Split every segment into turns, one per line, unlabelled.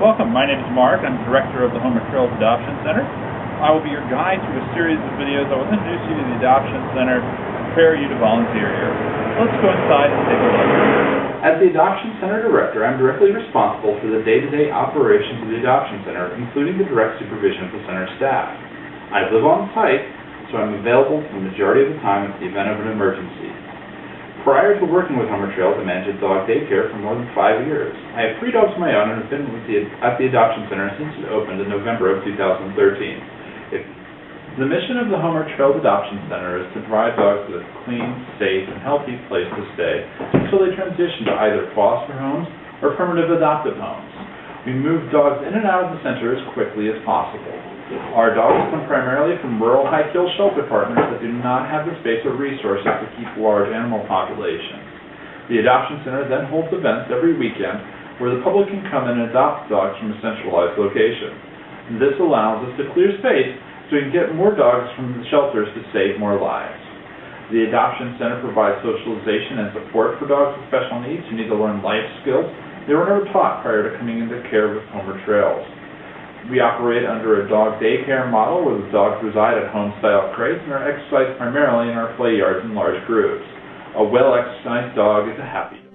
Welcome, my name is Mark. I'm Director of the Homeward Adoption Center. I will be your guide through a series of videos that will introduce you to the Adoption Center and prepare you to volunteer here. Let's go inside and take a look.
As the Adoption Center Director, I'm directly responsible for the day-to-day operations of the Adoption Center, including the direct supervision of the center staff. I live on site, so I'm available for the majority of the time at the event of an emergency. Prior to working with Homeward Trails, I managed a dog daycare for more than 5 years. I have 3 dogs of my own and have been at the Adoption Center since it opened in November of 2013. The mission of the Homeward Trails Adoption Center is to provide dogs with a clean, safe, and healthy place to stay until they transition to either foster homes or permanent adoptive homes. We move dogs in and out of the center as quickly as possible. Our dogs come primarily from rural high-kill shelter partners that do not have the space or resources to keep large animal populations. The Adoption Center then holds events every weekend where the public can come and adopt dogs from a centralized location. This allows us to clear space so we can get more dogs from the shelters to save more lives. The Adoption Center provides socialization and support for dogs with special needs who need to learn life skills they were never taught prior to coming into care with Homeward Trails. We operate under a dog daycare model where the dogs reside at home-style crates and are exercised primarily in our play yards in large groups. A well-exercised dog is a happy dog.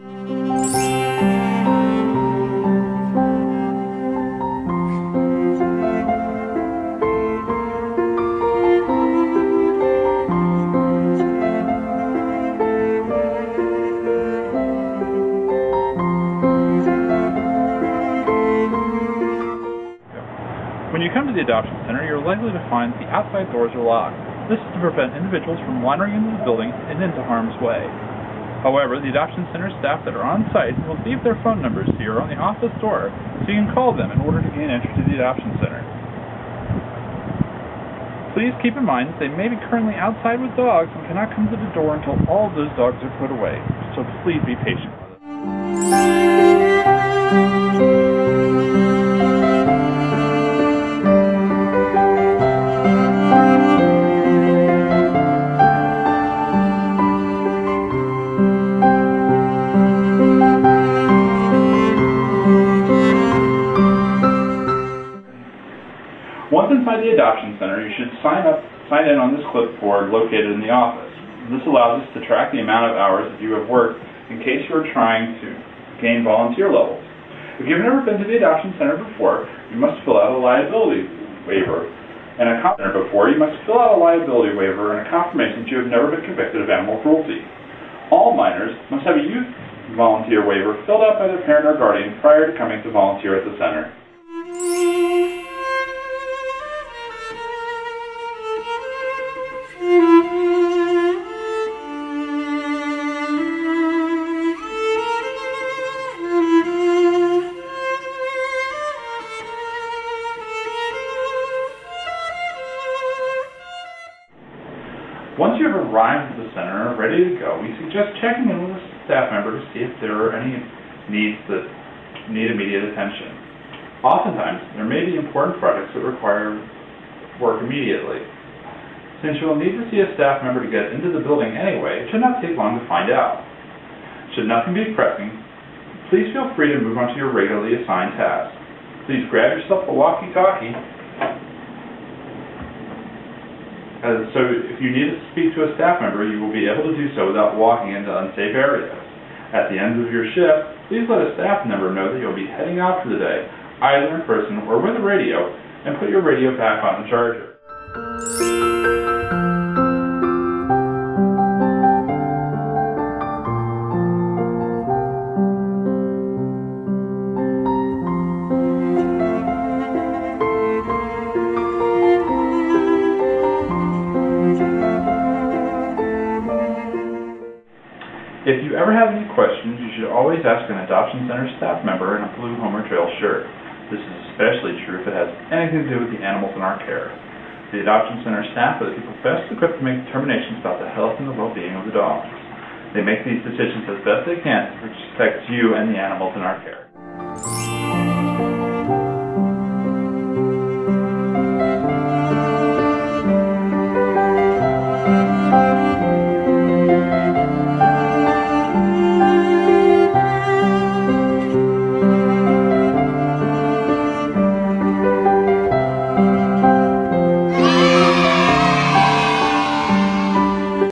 When you come to the Adoption Center, you're likely to find the outside doors are locked. This is to prevent individuals from wandering into the building and into harm's way. However, the Adoption Center staff that are on site will leave their phone numbers here on the office door so you can call them in order to gain entry to the Adoption Center. Please keep in mind that they may be currently outside with dogs and cannot come to the door until all of those dogs are put away, so please be patient with us. Once inside the Adoption Center, you should sign in on this clipboard located in the office. This allows us to track the amount of hours that you have worked in case you are trying to gain volunteer levels. If you've never been to the Adoption Center before, you must fill out a liability waiver and a confirmation that you have never been convicted of animal cruelty. All minors must have a youth volunteer waiver filled out by their parent or guardian prior to coming to volunteer at the center. Once you have arrived at the center and are ready to go, we suggest checking in with a staff member to see if there are any needs that need immediate attention. Oftentimes, there may be important projects that require work immediately. Since you will need to see a staff member to get into the building anyway, it should not take long to find out. Should nothing be pressing, please feel free to move on to your regularly assigned tasks. Please grab yourself a walkie-talkie. So if you need to speak to a staff member, you will be able to do so without walking into unsafe areas. At the end of your shift, please let a staff member know that you'll be heading out for the day, either in person or with a radio, and put your radio back on the charger. If you ever have any questions, you should always ask an Adoption Center staff member in a blue Homeward Trails shirt. This is especially true if it has anything to do with the animals in our care. The Adoption Center staff are the people best equipped to make determinations about the health and the well-being of the dogs. They make these decisions as best they can to protect you and the animals in our care.